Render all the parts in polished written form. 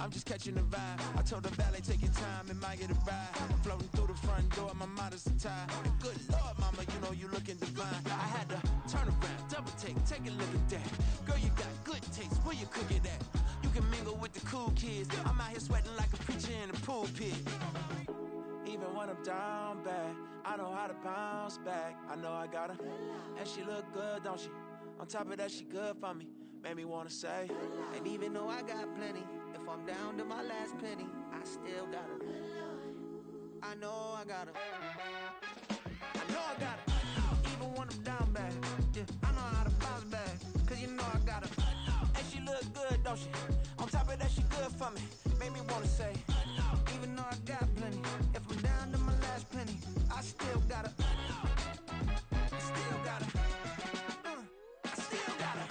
I'm just catching the vibe. I told the valet, take your time, it might get a ride. Floating through the front door, my modest attire. And good Lord, mama, you know you looking divine. I had to turn around, double take a look at that. Girl, you got good taste, where you cook it at? You can mingle with the cool kids. I'm out here sweating like a preacher in the pulpit. Even when I'm down bad, I know how to bounce back. I know I got her, and she look good, don't she? On top of that, she good for me. Made me wanna say, and even though I got plenty, if I'm down to my last penny, I still got her. I know I got her. I know I got her. Even when I'm down bad, yeah, I know how to bounce back. Cause you know I got her. and she look good, don't she? On top of that, she good for me. Made me wanna say, Even though I got plenty, if I'm down to my last penny, I still got her. I still got her. I still got her.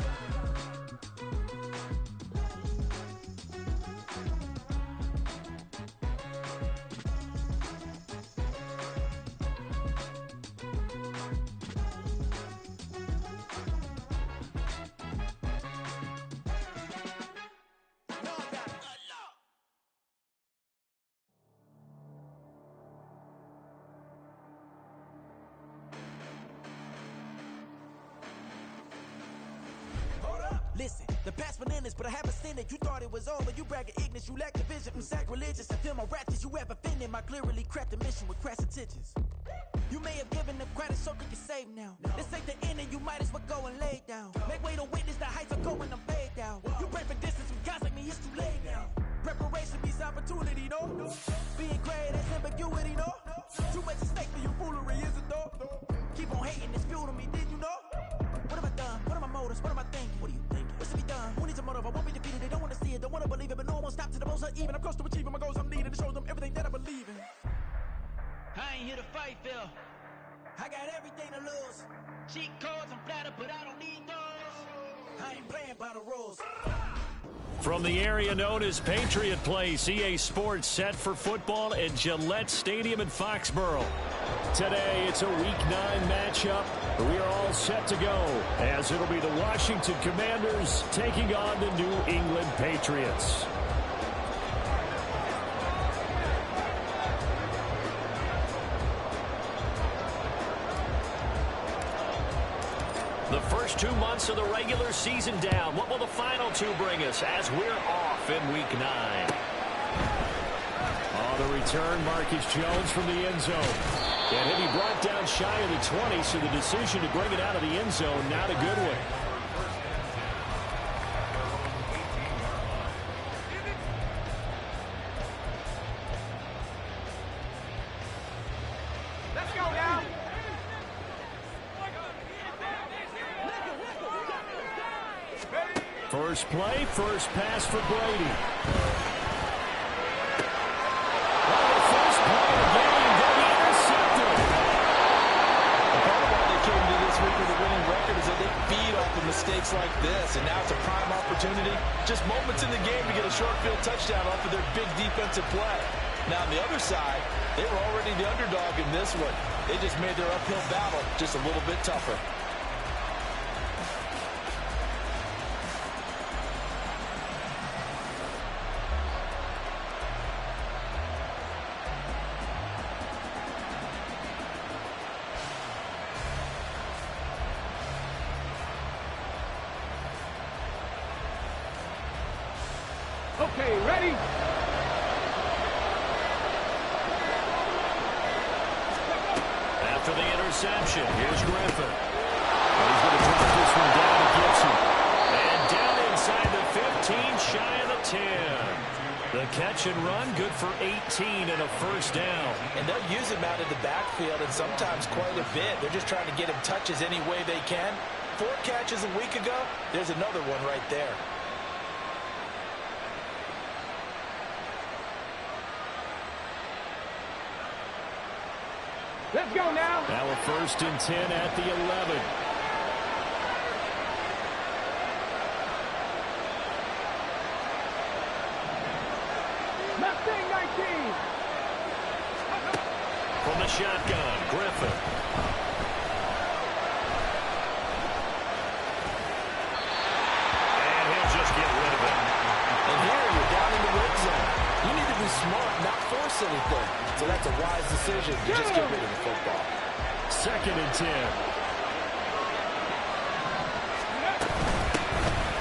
no, I got her. Listen, the past bananas, but I haven't seen it. You thought it was over, you bragging ignorance, you lack the vision from sacrilegious. I feel my ratchets, you have offended my clearly crafted mission with crass intentions. You may have given them credit so they can save now. This ain't the end and you might as well go and lay down. Make way to witness the heights are going, I'm paid down. You pray for distance from guys like me, it's too late now. Preparation means opportunity, no? Being great is ambiguity, no? Too much at stake for your foolery, is it though? Keep on hating, it's fuel to me, did you know? What have I done? What are my motives? What am I thinking? What are you thinking? What's to be done? Who needs a motive? I won't be defeated. They don't want to see it, don't want to believe it, but no one won't stop to the most uneven. I'm close to achieving my goals. I'm needing to show them everything that I believe in. I ain't here to fight, Phil. I got everything to lose. Cheat codes, I'm flattered, but I don't need those. I ain't playing by the rules. From the area known as Patriot Place, EA Sports set for football at Gillette Stadium in Foxborough. Today, it's a Week 9 matchup. We are all set to go, as it'll be the Washington Commanders taking on the New England Patriots. The first 2 months of the regular season down. What will the final 2 bring us as we're off in Week 9? On the return, Marcus Jones from the end zone. And he'll be brought down shy of the 20, so the decision to bring it out of the end zone, not a good one. Let's go now. First play, first pass for Brady. Oh, the first play of the game, they'll be intercepted. Part of why they came into this week with a winning record is that they feed off of mistakes like this, and now it's a prime opportunity. Just moments in the game to get a short field touchdown off of their big defensive play. Now, on the other side, they were already the underdog in this one. They just made their uphill battle just a little bit tougher. Okay, ready? After the interception, here's Griffin. And he's going to drop this one down to Gibson. And down inside the 15, shy of the 10. The catch and run, good for 18 and a first down. And they'll use him out of the backfield, and sometimes quite a bit. They're just trying to get him touches any way they can. 4 catches a week ago, there's another one right there. Let's go now. Now a 1st and 10 at the 11. Mustang 19. From the shotgun, Griffin. And he'll just get rid of it. And here you're down in the red zone. force anything. So that's a wise decision to just get rid of the football. 2nd and 10.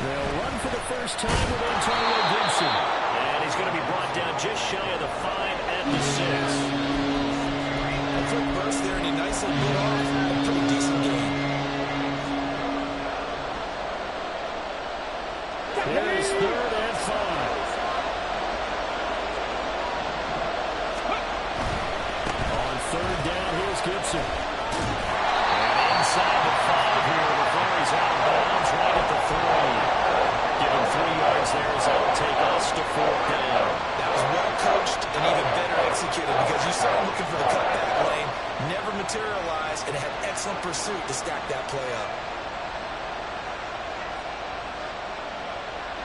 They'll run for the first time with Antonio Gibson. And he's going to be brought down just shy of the 5 at the 6. A quick burst there, and he nicely put off a pretty decent game. Here's 3rd and 5. On 3rd down, here's Gibson. And inside the 5 here before he's out of bounds right at the 3. Give him 3 yards there as that will take us to 4th down. That was well coached and even better executed because you saw him looking for the cutback lane, never materialized, and had excellent pursuit to stack that play up.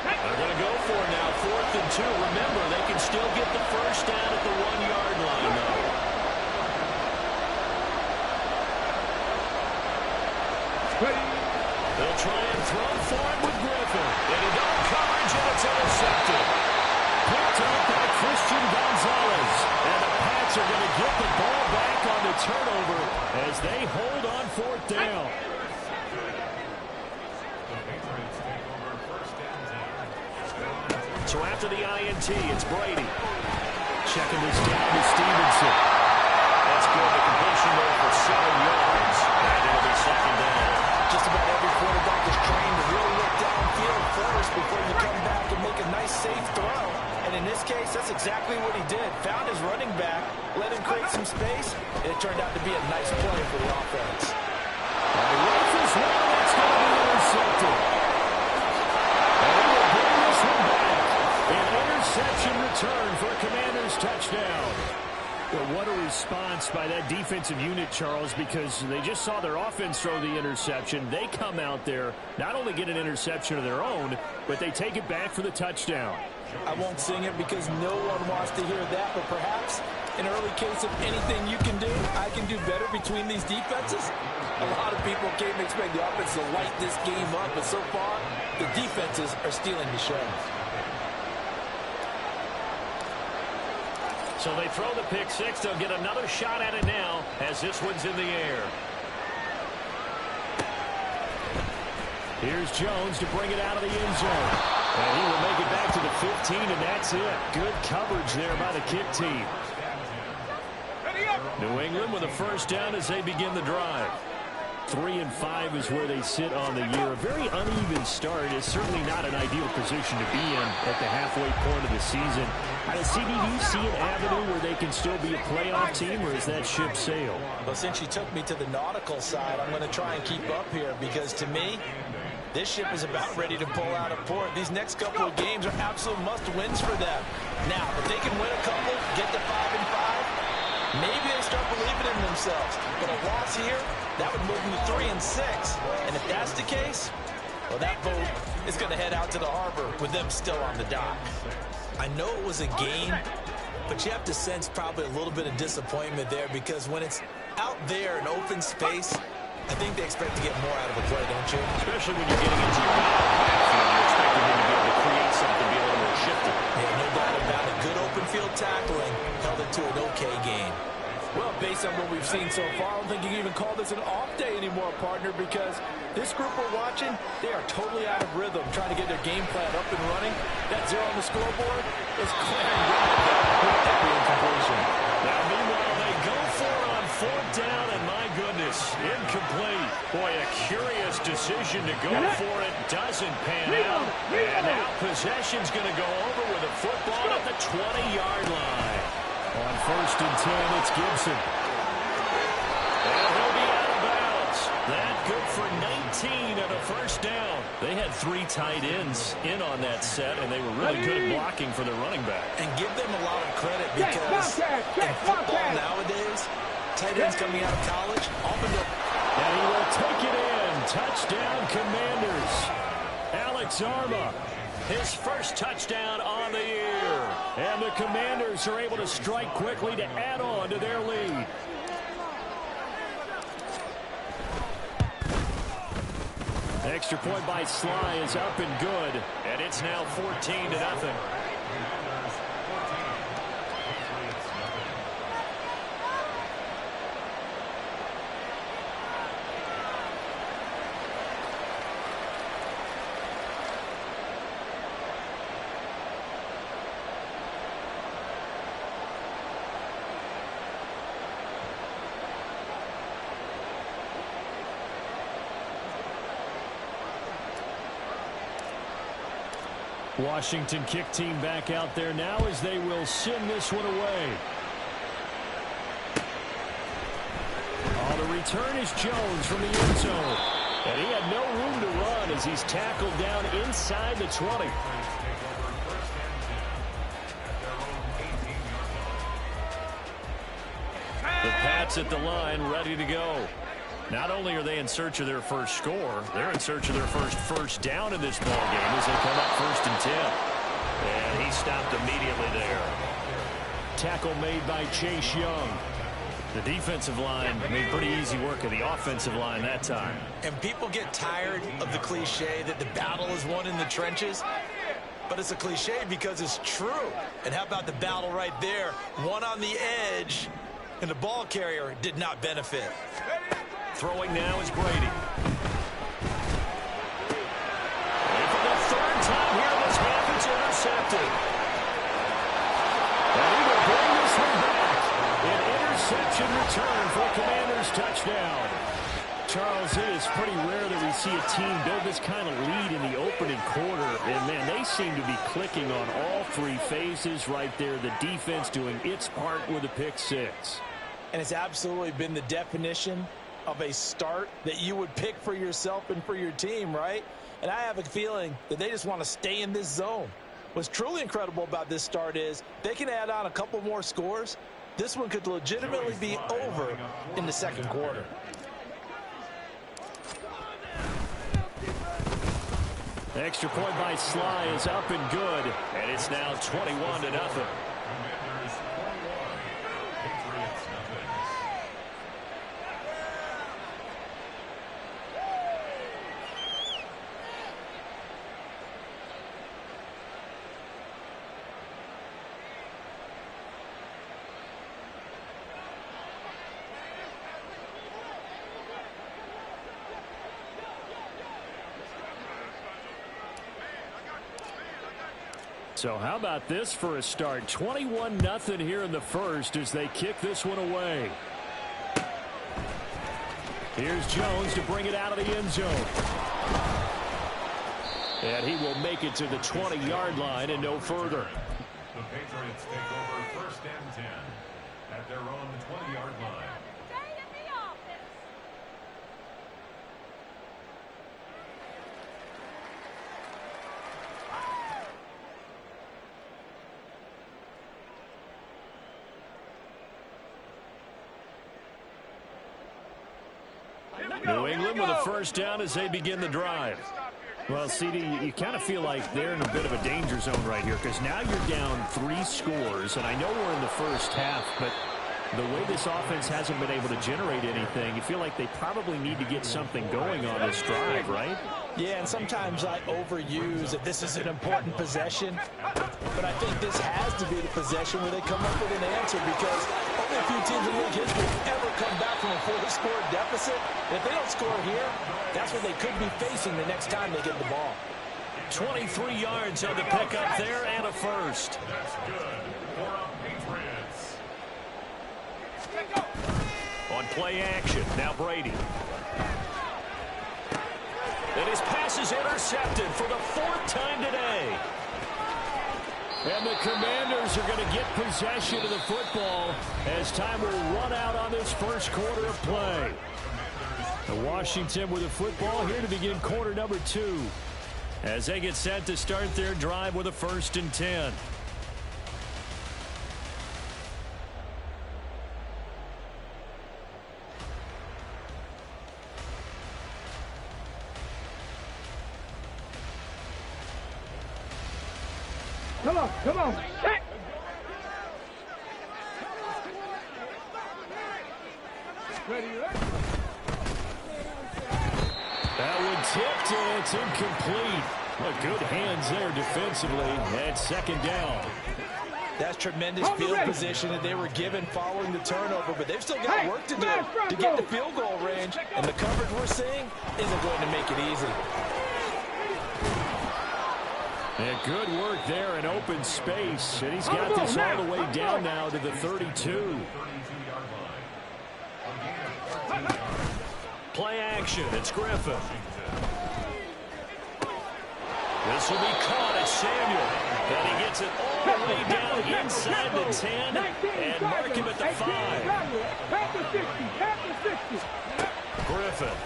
They're going to go for it now, 4th and 2. Remember, they can still get the first down at the 1-yard line, though. They'll try and throw for it with Griffin. Into double coverage, and it's intercepted. Picked up by Christian Gonzalez. And the Pats are going to get the ball back on the turnover as they hold on 4th down. So after the INT, it's Brady. Checking this down to Stevenson. That's good. The completion there for 7 yards. And it'll be 2nd down. Just about every quarterback is trained to really look downfield first before you come back and make a nice, safe throw. And in this case, that's exactly what he did. Found his running back, let him create some space, and it turned out to be a nice play for the offense. Rifles one, that's going to be intercepted. And he will bring this one back. An interception return for a Commanders touchdown. Well, what a response by that defensive unit, Charles, because they just saw their offense throw the interception. They come out there, not only get an interception of their own, but they take it back for the touchdown. I won't sing it because no one wants to hear that, but perhaps an early case of anything you can do, I can do better between these defenses. A lot of people came to expect the offense to light this game up, but so far, the defenses are stealing the show. So they throw the pick 6. They'll get another shot at it now as this one's in the air. Here's Jones to bring it out of the end zone. And he will make it back to the 15, and that's it. Good coverage there by the kick team. New England with a first down as they begin the drive. 3 and 5 is where they sit on the year. A very uneven start is certainly not an ideal position to be in at the halfway point of the season. Does CBD see an avenue where they can still be a playoff team, or is that ship sailed? Well, since you took me to the nautical side, I'm going to try and keep up here because to me, this ship is about ready to pull out of port. These next couple of games are absolute must-wins for them. Now, if they can win a couple, get to 5 and 5, maybe they start believing in themselves. But a loss here, that would move them to 3 and 6. And if that's the case, well, that boat is going to head out to the harbor with them still on the dock. I know it was a game, but you have to sense probably a little bit of disappointment there because when it's out there in open space, I think they expect to get more out of a play, don't you? Especially when you're getting into your backfield. You're expecting them to be able to create something, be a little more shifty. Yeah, no doubt about it. Good open field tackling held it to an okay game. Well, based on what we've seen so far, I don't think you can even call this an off day anymore, partner, because this group we're watching, they are totally out of rhythm, trying to get their game plan up and running. That 0 on the scoreboard is glaring with every incompletion. Now, meanwhile, they go for it on 4th down, and my goodness, incomplete. Boy, a curious decision to go for it. Doesn't pan out. And now possession's going to go over with a football at the 20-yard line. On 1st and 10, it's Gibson. And he'll be out of bounds. That good for 19 and a first down. They had 3 tight ends in on that set, and they were really good at blocking for their running back. And give them a lot of credit because in football nowadays, tight ends coming out of college often don't. And he will take it in. Touchdown, Commanders. Alex Arma. His first touchdown on the year. And the Commanders are able to strike quickly to add on to their lead. Extra point by Sly is up and good. And it's now 14-0. Washington kick team back out there now as they will send this one away. The return is Jones from the end zone. And he had no room to run as he's tackled down inside the 20. The Pats at the line ready to go. Not only are they in search of their first score, they're in search of their first down in this ballgame as they come up 1st and 10. And he stopped immediately there. Tackle made by Chase Young. The defensive line made pretty easy work of the offensive line that time. And people get tired of the cliche that the battle is won in the trenches. But it's a cliche because it's true. And how about the battle right there? One on the edge, and the ball carrier did not benefit. Throwing now is Brady. And for the 3rd time here this half, it's intercepted. And he will bring this one back. An interception return for a Commanders touchdown. Charles, it is pretty rare that we see a team build this kind of lead in the opening quarter. And, man, they seem to be clicking on all 3 phases right there. The defense doing its part with a pick 6. And it's absolutely been the definition of a start that you would pick for yourself and for your team, right? And I have a feeling that they just want to stay in this zone. What's truly incredible about this start is they can add on a couple more scores. This one could legitimately be over in the 2nd quarter. Extra point by Sly is up and good, and it's now 21-0. So how about this for a start? 21-0 here in the first as they kick this one away. Here's Jones to bring it out of the end zone. And he will make it to the 20-yard line and no further. The Patriots take over 1st and 10 at their own 20-yard line. New England with a 1st down as they begin the drive. Well, CD, you kind of feel like they're in a bit of a danger zone right here because now you're down 3 scores, and I know we're in the first half, but the way this offense hasn't been able to generate anything, you feel like they probably need to get something going on this drive, right? Yeah, and sometimes I overuse that this is an important possession, but I think this has to be the possession where they come up with an answer because only a few teams in league history ever come back from a 4-score deficit. And if they don't score here, that's what they could be facing the next time they get the ball. 23 yards on the pickup there and a first. That's good for our Patriots. On play action, now Brady. And his pass is intercepted for the 4th time today. And the Commanders are going to get possession of the football as time will run out on this first quarter of play. The Washington with the football here to begin quarter number 2 as they get set to start their drive with a 1st and 10. Come on. Check. Ready. That one tipped, and it's incomplete. Well, good hands there defensively, and 2nd down. That's tremendous field position that they were given following the turnover, but they've still got work to do to get the field goal range, and the coverage we're seeing isn't going to make it easy. And good work there in open space, and he's got this all the way down now to the 32. Play action, it's Griffin. This will be caught at Samuel. And he gets it all the way down inside the 10 and mark him at the 5. Griffin.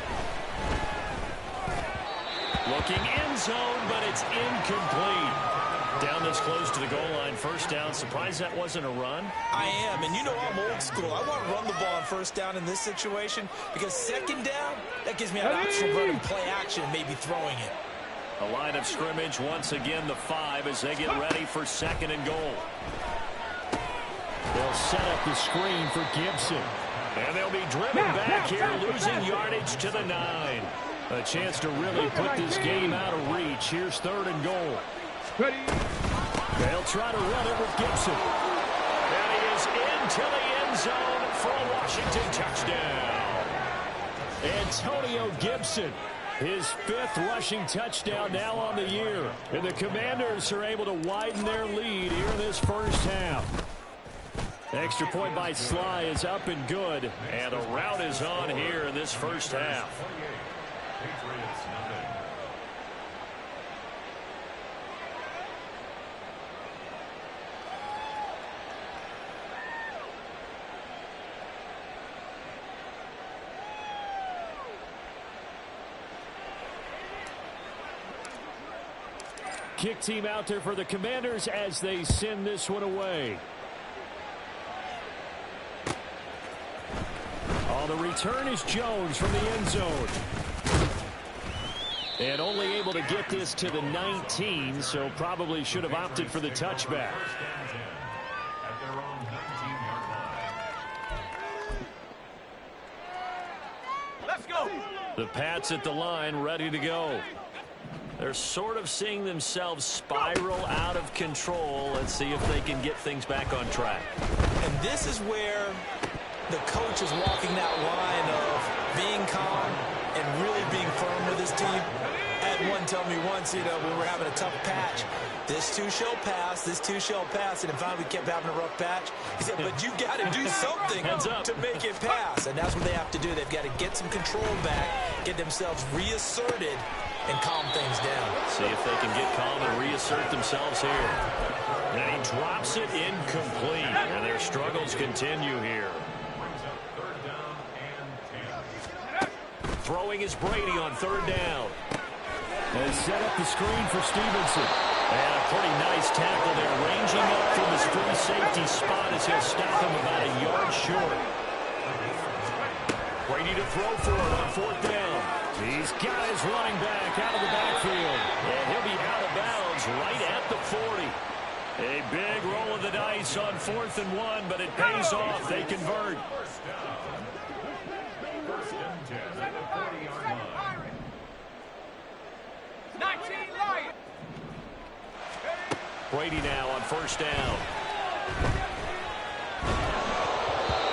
Looking end zone, but it's incomplete. Down this close to the goal line, first down. Surprised that wasn't a run? I am, and you know I'm old school. I want to run the ball on first down in this situation because second down, that gives me an option of running play action and maybe throwing it. A line of scrimmage, once again the 5 as they get ready for second and goal. They'll set up the screen for Gibson. And they'll be driven back here, losing yardage to the 9. A chance to really put this game out of reach. Here's third and goal. They'll try to run it with Gibson. And he is into the end zone for a Washington touchdown. Antonio Gibson, his 5th rushing touchdown now on the year. And the Commanders are able to widen their lead here in this first half. Extra point by Sly is up and good. And a rout is on here in this first half. Kick team out there for the Commanders as they send this one away. On the return is Jones from the end zone. And only able to get this to the 19, so probably should have opted for the touchback. Let's go. The Pats at the line, ready to go. They're sort of seeing themselves spiral out of control. Let's see if they can get things back on track. And this is where the coach is walking that line of being calm and really being firm with his team. I had one tell me once, you know, we were having a tough patch. This too shall pass, this too shall pass. And if finally we kept having a rough patch, he said, but you got to do something to make it pass. And that's what they have to do. They've got to get some control back, get themselves reasserted, and calm things down. See if they can get calm and reassert themselves here. And he drops it incomplete. And their struggles continue here. Throwing is Brady on third down. They set up the screen for Stevenson. And a pretty nice tackle there, ranging up from his free safety spot as he'll stop him about a yard short. Brady to throw for it on fourth down. He's got his running back out of the backfield. And he'll be out of bounds right at the 40. A big roll of the dice on 4th and 1, but it pays off. They convert. Brady now on first down.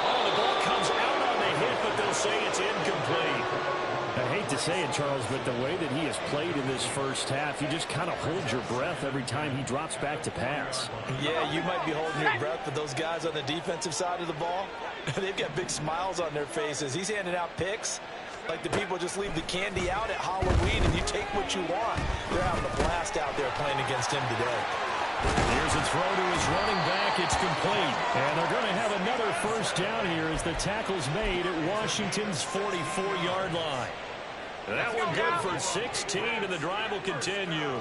Oh, the ball comes out on the hit, but they'll say it's incomplete. I hate to say it, Charles, but the way that he has played in this first half, you just kind of hold your breath every time he drops back to pass. Yeah, you might be holding your breath, but those guys on the defensive side of the ball, they've got big smiles on their faces. He's handing out picks like the people just leave the candy out at Halloween and you take what you want. They're having a blast out there playing against him today. Here's a throw to his running back. It's complete. And they're going to have another first down here as the tackle's made at Washington's 44-yard line. That one good for 16, and the drive will continue.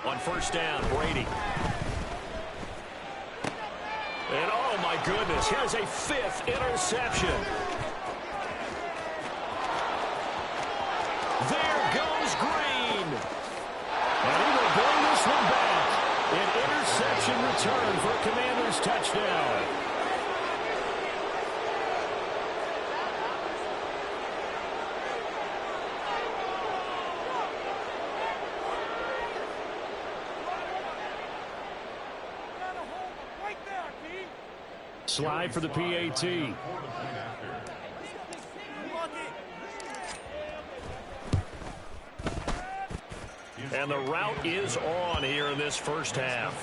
On first down, Brady. And oh my goodness, here's a 5th interception. There goes Green. And he will bring this one back. An interception return for a Commanders touchdown. Slide for the PAT. And the route is on here in this first half.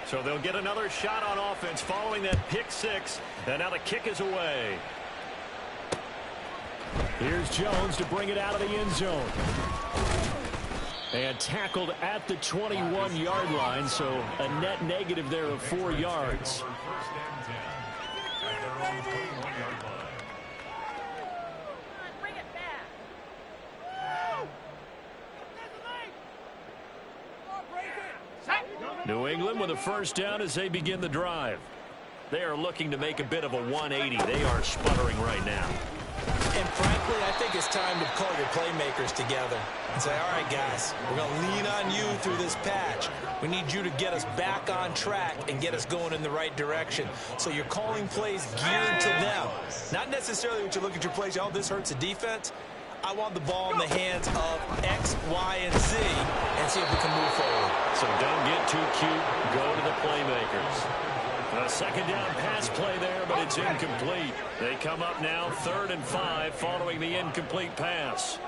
So they'll get another shot on offense following that pick six. And now the kick is away. Here's Jones to bring it out of the end zone. And tackled at the 21-yard line, so a net negative there of 4 yards. New England with a first down as they begin the drive. They are looking to make a bit of a 180. They are sputtering right now. And frankly, I think it's time to call your playmakers together and say, all right, guys, we're going to lean on you through this patch. We need you to get us back on track and get us going in the right direction. So you're calling plays geared to them. Not necessarily what you look at your plays, oh, this hurts the defense. I want the ball in the hands of X, Y, and Z and see if we can move forward. So don't get too cute. Go to the playmakers. A second down pass play there, but it's incomplete. They come up now 3rd and 5 following the incomplete pass.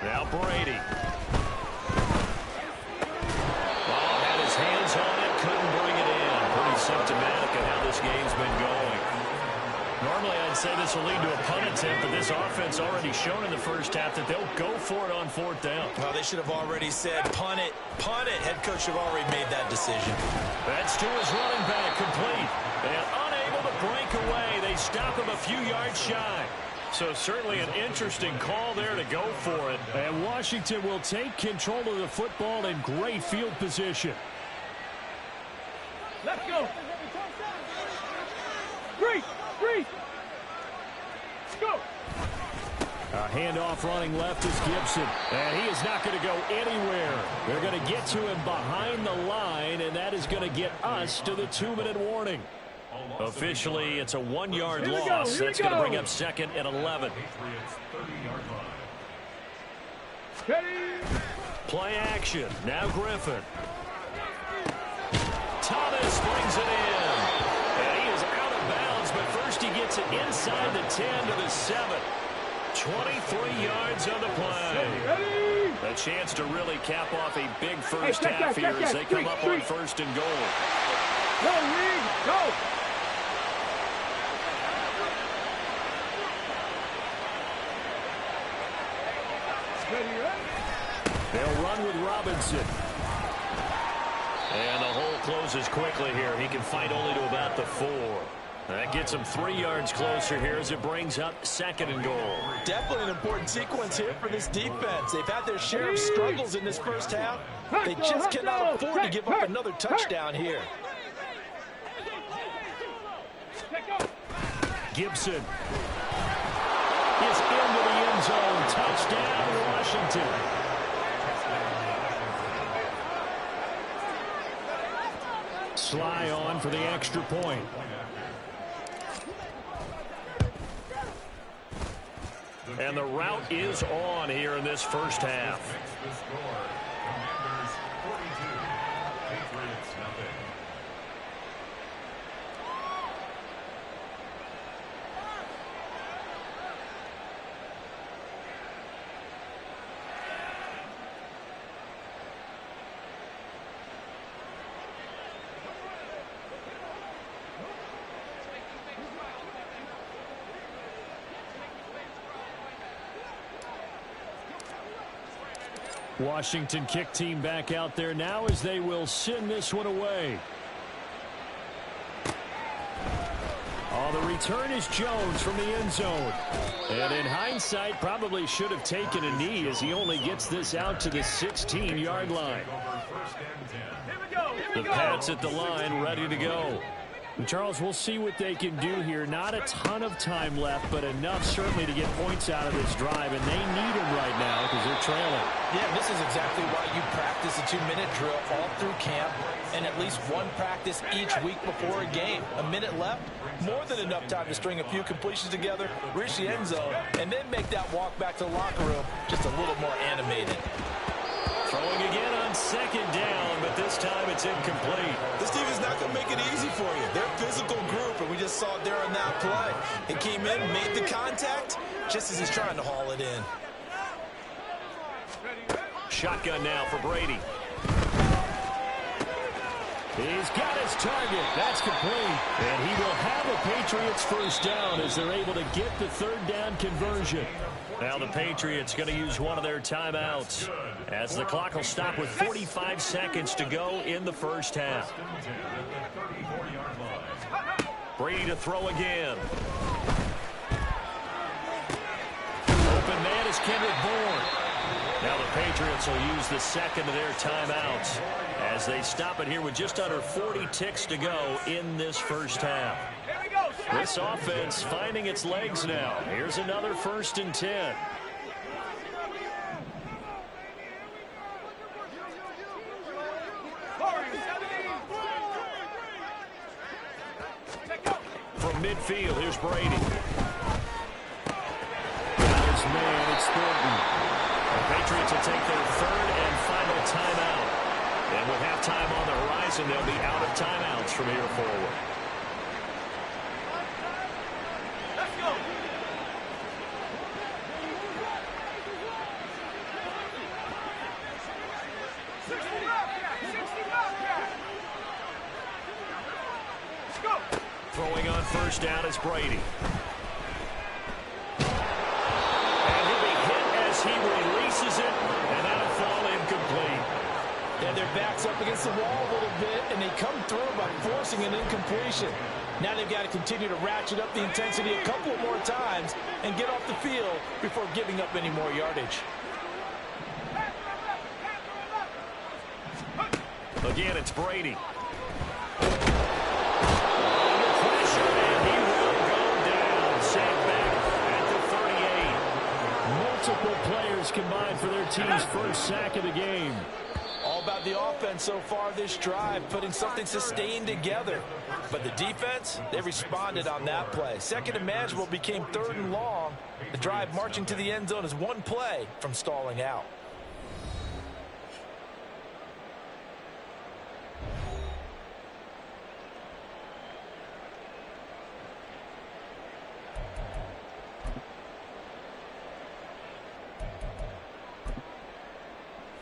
Now Brady. Oh, had his hands on it, couldn't bring it in. Pretty symptomatic of how this game's been going. Normally I'd say this will lead to a punt attempt, but this offense already shown in the first half that they'll go for it on 4th down. Well, they should have already said punt it, punt it. Head coach should have already made that decision. That's to his running back, complete. And unable to break away. They stop him a few yards shy. So certainly an interesting call there to go for it. And Washington will take control of the football in great field position. Let's go. Great. Go. A handoff running left is Gibson. And he is not going to go anywhere. They're going to get to him behind the line, and that is going to get us to the 2-minute warning. Officially, it's a 1-yard loss. That's going to bring up 2nd and 11. Play action. Now Griffin. Thomas brings it in. And he is out of bounds, but first he gets it inside the 10 to the 7. 23 yards on the play. A chance to really cap off a big first half here as they come up on 1st and goal. Go, Reed, go. They'll run with Robinson. And the hole closes quickly here. He can fight only to about the 4. That gets him 3 yards closer here as it brings up 2nd and goal. Definitely an important sequence here for this defense. They've had their share of struggles in this first half. They just cannot afford to give up another touchdown here. Gibson is into the end zone. Touchdown, Washington. Sly on for the extra point. And the route is on here in this first half. Commanders 42, Patriots nothing. Washington kick team back out there now as they will send this one away. Oh, the return is Jones from the end zone. And in hindsight, probably should have taken a knee as he only gets this out to the 16-yard line. The Pats at the line, ready to go. And Charles, we'll see what they can do here. Not a ton of time left, but enough certainly to get points out of this drive. And they need them right now because they're trailing. Yeah, this is exactly why you practice a 2-minute drill all through camp and at least one practice each week before a game. A minute left, more than enough time to string a few completions together, reach the end zone, and then make that walk back to the locker room just a little more animated. Throwing again on 2nd down, but this time it's incomplete. This team is not going to make it easy for you. They're a physical group, and we just saw it there on that play. He came in, made the contact, just as he's trying to haul it in. Shotgun now for Brady. He's got his target. That's complete. And he will have a Patriots first down as they're able to get the third down conversion. Now the Patriots going to use one of their timeouts as the clock will stop with 45 seconds to go in the first half. Brady to throw again. Open man is Kendrick Bourne. Now the Patriots will use the second of their timeouts as they stop it here with just under 40 ticks to go in this first half. This offense finding its legs now. Here's another 1st and 10. From midfield, here's Brady. It's man, it's Thornton. The Patriots will take their third and final timeout. And with halftime on the horizon, they'll be out of timeouts from here forward. Let's go. Throwing on first down is Brady. And he'll be hit as he releases it, and that'll fall incomplete. Yeah, their back's up against the wall a little bit, and they come through by forcing an incompletion. Now they've got to continue to ratchet up the intensity a couple more times and get off the field before giving up any more yardage. Again, it's Brady. Under pressure, and he will go down. Sacked back at the 38. Multiple players combined for their team's first sack of the game. All about the offense so far this drive, putting something sustained together. But the defense, they responded on that play. Second and manageable became 3rd and long. The drive marching to the end zone is one play from stalling out.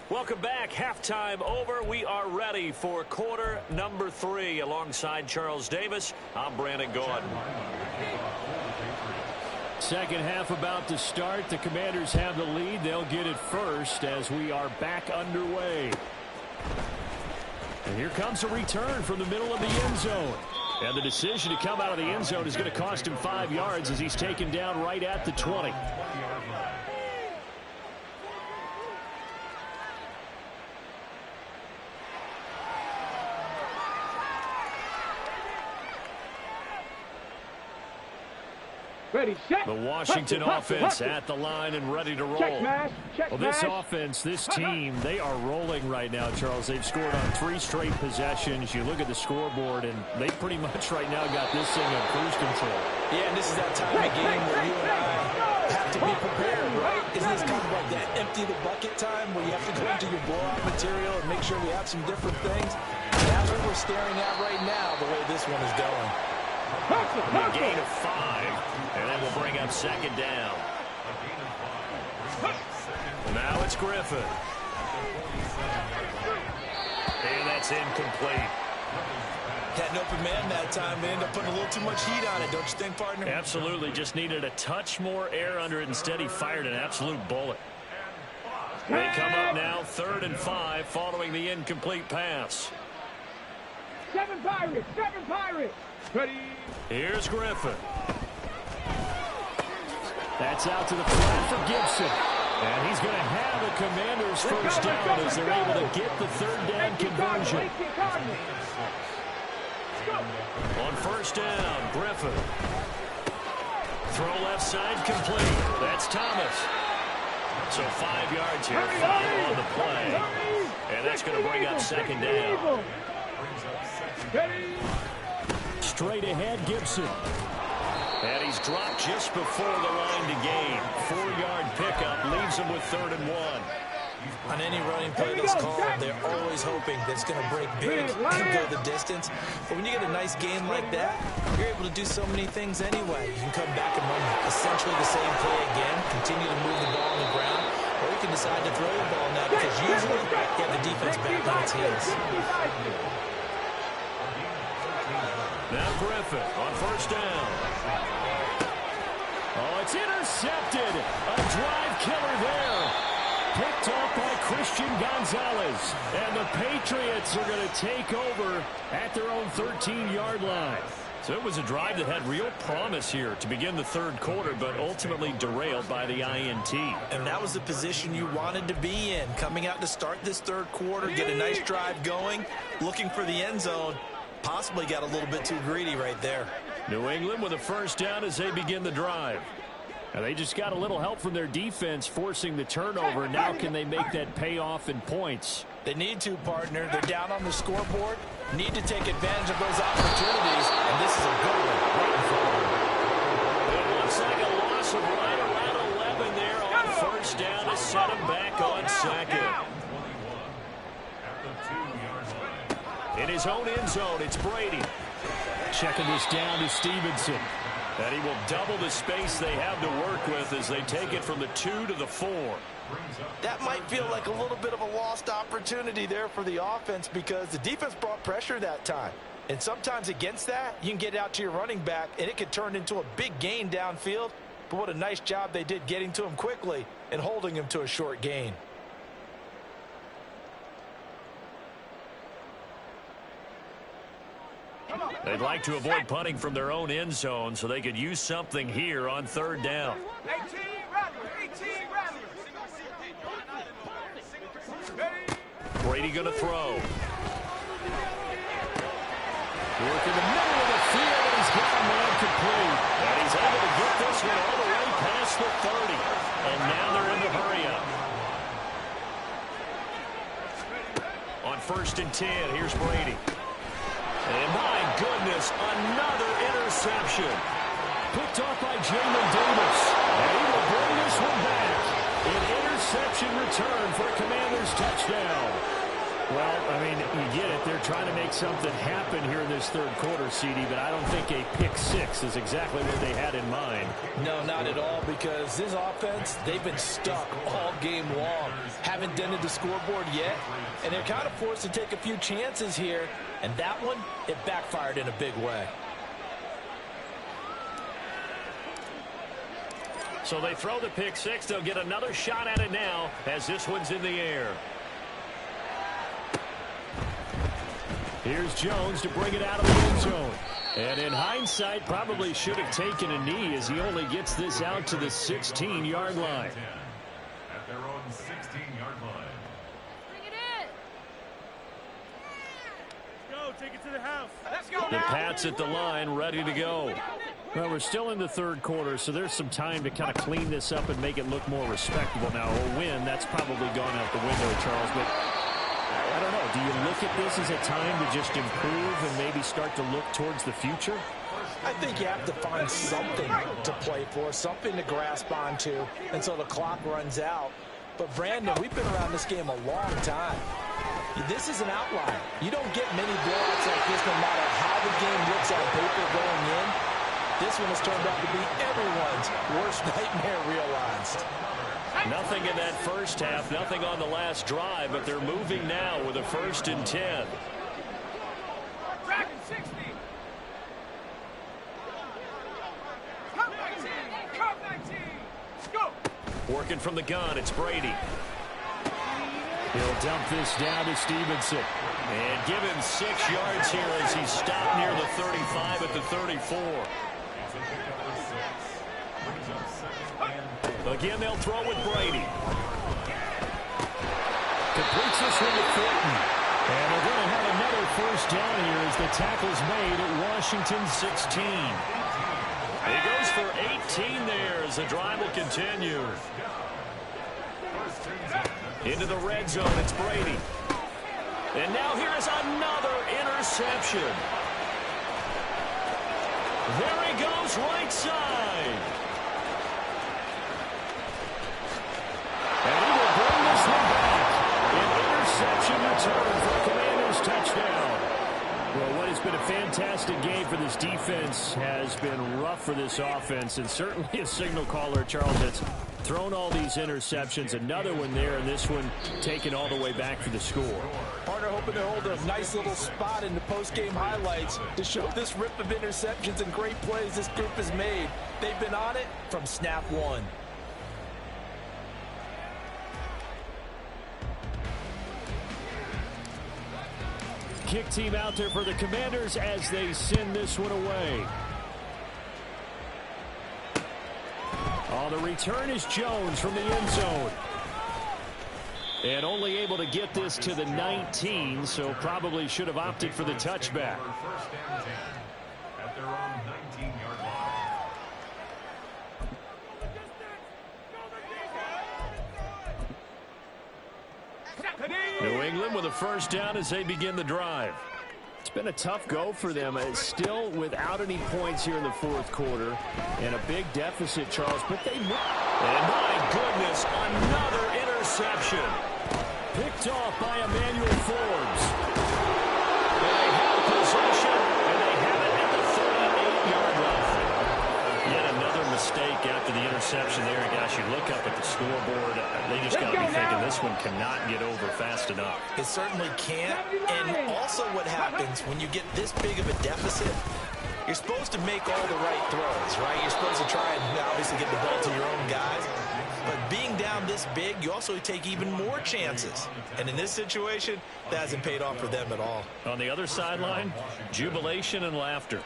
Welcome back. Halftime over. We are ready for quarter number 3. Alongside Charles Davis, I'm Brandon Gordon. Second half about to start. The Commanders have the lead. They'll get it first as we are back underway. And here comes a return from the middle of the end zone. And the decision to come out of the end zone is going to cost him 5 yards as he's taken down right at the 20. Ready, set. The Washington offense at the line and ready to roll. Check, Mash. Check, well, this offense, this team, they are rolling right now, Charles. They've scored on 3 straight possessions. You look at the scoreboard, and they pretty much right now got this thing on cruise control. Yeah, and this is that time of game where you and I have to be prepared, right? Isn't this kind of like that empty the bucket time where you have to go into your blowout material and make sure we have some different things? That's what we're staring at right now, the way this one is going. A gain of 5, and then we'll bring up second down. Now it's Griffin. And that's incomplete. Had an open man that time. They ended up putting a little too much heat on it, don't you think, partner? Absolutely. Just needed a touch more air under it. Instead, he fired an absolute bullet. They come up now 3rd and 5 following the incomplete pass. 7 Pirates! 7 Pirates! Ready. Here's Griffin. That's out to the flat for Gibson. And he's going to have the Commanders first down as they're able to get the 3rd down conversion. On first down, Griffin. Throw left side complete. That's Thomas. So 5 yards here, 5 on the play. And that's going to bring up second down. Straight ahead, Gibson. And he's dropped just before the line to gain. 4-yard pickup leaves him with 3rd and 1. On any running play that's called, they're always hoping that it's going to break big and go the distance. But when you get a nice game like that, you're able to do so many things anyway. You can come back and run essentially the same play again, continue to move the ball on the ground, or you can decide to throw the ball now because usually you have the defense back on its heels. Now Griffith on first down. Oh, it's intercepted. A drive killer there. Picked off by Christian Gonzalez. And the Patriots are going to take over at their own 13-yard line. So it was a drive that had real promise here to begin the third quarter, but ultimately derailed by the INT. And that was the position you wanted to be in, coming out to start this third quarter, get a nice drive going, looking for the end zone. Possibly got a little bit too greedy right there. New England with a first down as they begin the drive. And they just got a little help from their defense forcing the turnover. Now can they make that pay off in points? They need to, partner. They're down on the scoreboard. Need to take advantage of those opportunities. And this is a good one right in front of them. It looks like a loss of right around 11 there on first down to set them back on second. In his own end zone, it's Brady. Checking this down to Stevenson. And he will double the space they have to work with as they take it from the 2 to the 4. That might feel like a little bit of a lost opportunity there for the offense because the defense brought pressure that time. And sometimes against that, you can get out to your running back, and it could turn into a big gain downfield. But what a nice job they did getting to him quickly and holding him to a short gain. They'd like to avoid punting from their own end zone so they could use something here on third down. 18 Brady going to throw. Work in the middle of the field, and he's got a man complete. And he's able to get this one all the way past the 30. And now they're in the hurry-up. On first and 10, here's Brady. And my goodness, another interception. Picked off by Jamin Davis. And he will bring this one back. An interception return for a Commanders touchdown. Well, I mean, you get it. They're trying to make something happen here in this third quarter, CD, but I don't think a pick six is exactly what they had in mind. No, not at all, because this offense, they've been stuck all game long. Haven't dented the scoreboard yet, and they're kind of forced to take a few chances here, and that one, it backfired in a big way. So they throw the pick six. They'll get another shot at it now as this one's in the air. Here's Jones to bring it out of the end zone. And in hindsight, probably should have taken a knee as he only gets this out to the 16-yard line. At their own 16-yard line. Bring it in. Go, take it to the house. Let's go. The Pats at the line, ready to go. Well, we're still in the third quarter, so there's some time to kind of clean this up and make it look more respectable. Now, a win, that's probably gone out the window, Charles, but I don't know. Do you look at this as a time to just improve and maybe start to look towards the future? I think you have to find something to play for, something to grasp onto until the clock runs out. But, Brandon, we've been around this game a long time. This is an outlier. You don't get many blowouts like this no matter how the game looks on paper going in. This one has turned out to be everyone's worst nightmare realized. Nothing in that first half, nothing on the last drive, but they're moving now with a first and 10. Dragon 60. Come 19. Come 19. Go. Working from the gun, it's Brady. He'll dump this down to Stevenson. And give him 6 yards here as he's stopped near the 35 at the 34. Again, they'll throw with Brady. Completes this one to Thornton. And they're going to have another first down here as the tackle's made at Washington 16. He goes for 18 there as the drive will continue. Into the red zone, it's Brady. And now here's another interception. There he goes, right side. And he will bring this one back. An interception return for a Commanders touchdown. Well, what has been a fantastic game for this defense has been rough for this offense, and certainly a signal caller, Charles, that's thrown all these interceptions. Another one there, and this one taken all the way back for the score. Partner hoping to hold a nice little spot in the post-game highlights to show this rip of interceptions and great plays this group has made. They've been on it from snap one. Kick team out there for the Commanders as they send this one away. Oh, the return is Jones from the end zone. And only able to get this to the 19, so probably should have opted for the touchback. First and 10 at their own 19-yard line. New England with a first down as they begin the drive. It's been a tough go for them. It's still without any points here in the fourth quarter and a big deficit, Charles, but they... And my goodness, another interception. Picked off by Emmanuel Forbes. And they have possession, and they have it at the 38-yard line. Yet another mistake after the interception there. And gosh, you look up at the scoreboard, they just got to be thinking this one cannot get over fast enough. It certainly can't. And also what happens when you get this big of a deficit, you're supposed to make all the right throws, right? You're supposed to try and obviously get the ball to your own guys. But being down this big, you also take even more chances. And in this situation, that hasn't paid off for them at all. On the other sideline, jubilation and laughter.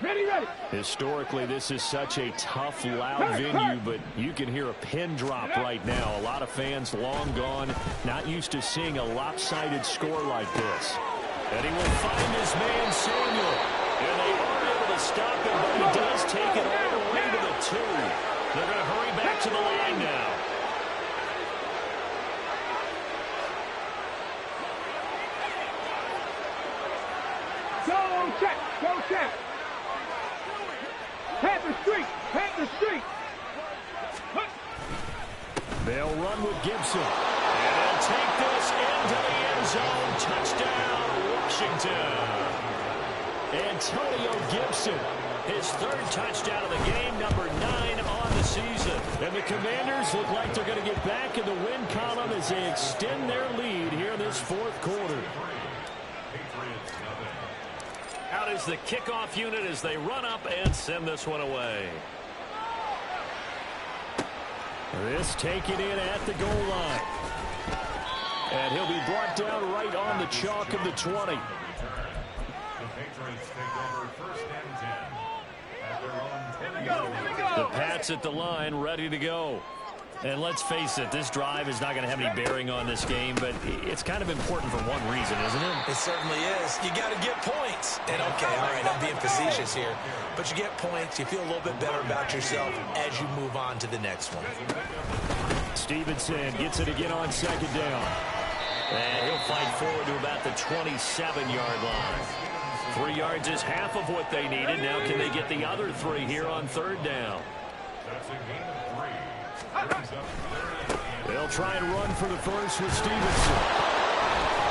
Ready, ready. Historically, this is such a tough, loud venue, but you can hear a pin drop right now. A lot of fans long gone, not used to seeing a lopsided score like this. And he will find his man, Samuel. And they aren't able to stop him, but he does take it all the way to the 2. They're going to hurry back to the line now. Go check, go check. Panther Street, Panther Street. They'll run with Gibson. And they'll take this into the end zone. Touchdown, Washington. Antonio Gibson, his third touchdown of the game, number 9 on the season. And the Commanders look like they're going to get back in the win column as they extend their lead here in this fourth quarter. Out is the kickoff unit as they run up and send this one away. This taken in at the goal line. And he'll be brought down right on the chalk of the 20. The Patriots take over first and 10 at their own 20-yard line. The Pats at the line, ready to go. And let's face it, this drive is not going to have any bearing on this game, but it's kind of important for one reason, isn't it? It certainly is. You got to get points. And okay, all right, I'm being facetious here, but you get points, you feel a little bit better about yourself as you move on to the next one. Stevenson gets it again on second down. And he'll fight forward to about the 27-yard line. 3 yards is half of what they needed. Now can they get the other 3 here on third down? That's a gain of 3. They'll try and run for the first with Stevenson.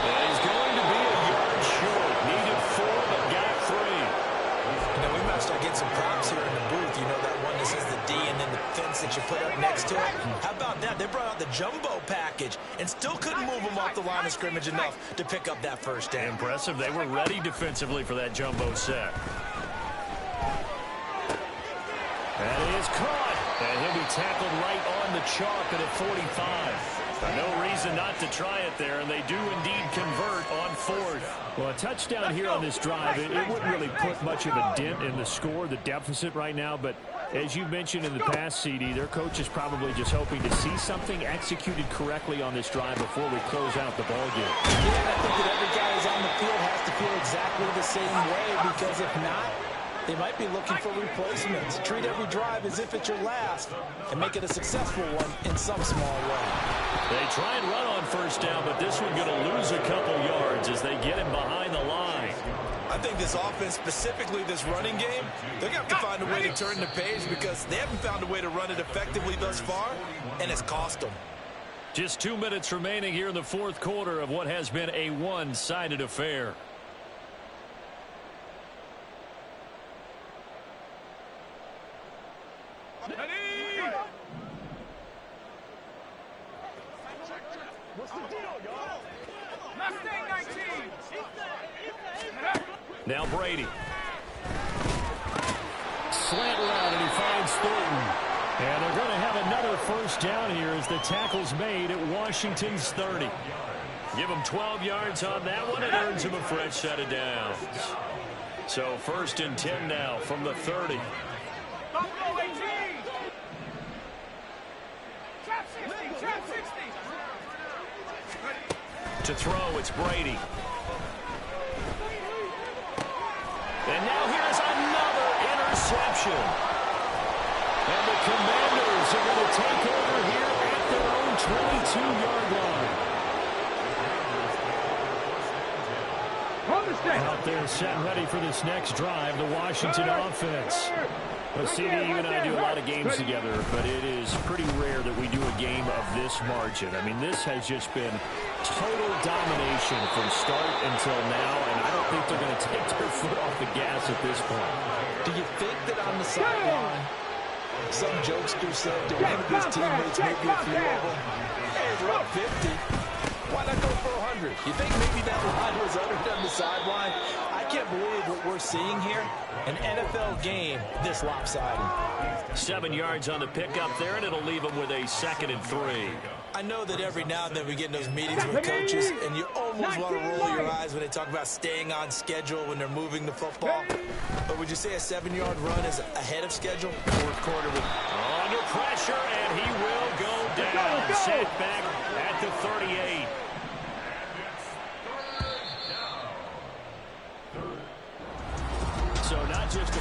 And he's going to be a yard short. Needed 4, but got 3. You know, we might start getting some props here in the booth. You know, that one that says the D and then the fence that you put up next to it. How about that? They brought out the jumbo package and still couldn't move them off the line of scrimmage enough to pick up that first down. Impressive. They were ready defensively for that jumbo set. That is caught. And he'll be tackled right on the chalk at 45. No reason not to try it there, and they do indeed convert on 4th. Well, a touchdown here on this drive, it wouldn't really put much of a dent in the score, the deficit right now, but as you mentioned in the past, CD, their coach is probably just hoping to see something executed correctly on this drive before we close out the ballgame. Yeah, and I think that every guy who's on the field has to feel exactly the same way, because if not, they might be looking for replacements. Treat every drive as if it's your last and make it a successful one in some small way. They try and run on first down, but this one going to lose a couple yards as they get him behind the line. I think this offense, specifically this running game, they're going to have to find a way to turn the page because they haven't found a way to run it effectively thus far, and it's cost them. Just 2 minutes remaining here in the fourth quarter of what has been a one-sided affair. What's the deal, y'all? Mustang 19. Now Brady. Slant route, and he finds Thornton. And they're going to have another first down here as the tackle's made at Washington's 30. Give him 12 yards on that one and earns him a fresh set of downs. So 1st and 10 now from the 30. Buffalo 18. Trap 60. Trap 60. To throw, it's Brady. And now here's another interception. And the Commanders are going to take over here at their own 22-yard line. Out there set and ready for this next drive, the Washington offense. Well, CD, you and I do a lot of games together, but it is pretty rare that we do a game of this margin. I mean, this has just been total domination from start until now, and I don't think they're going to take their foot off the gas at this point. Do you think that on the sideline, some jokester said to one of his teammates, maybe a few of them, hey, we're up 50. Why not go for 100? You think maybe that line was uttered on the sideline? I can't believe what we're seeing here. An NFL game this lopsided. 7 yards on the pickup there, and it'll leave them with a 2nd and 3. I know that every now and then we get in those meetings with coaches, and you almost want to roll your eyes when they talk about staying on schedule when they're moving the football. But would you say a 7-yard run is ahead of schedule? Fourth quarter with under pressure, and he will go down. Set back at the 38. So not just a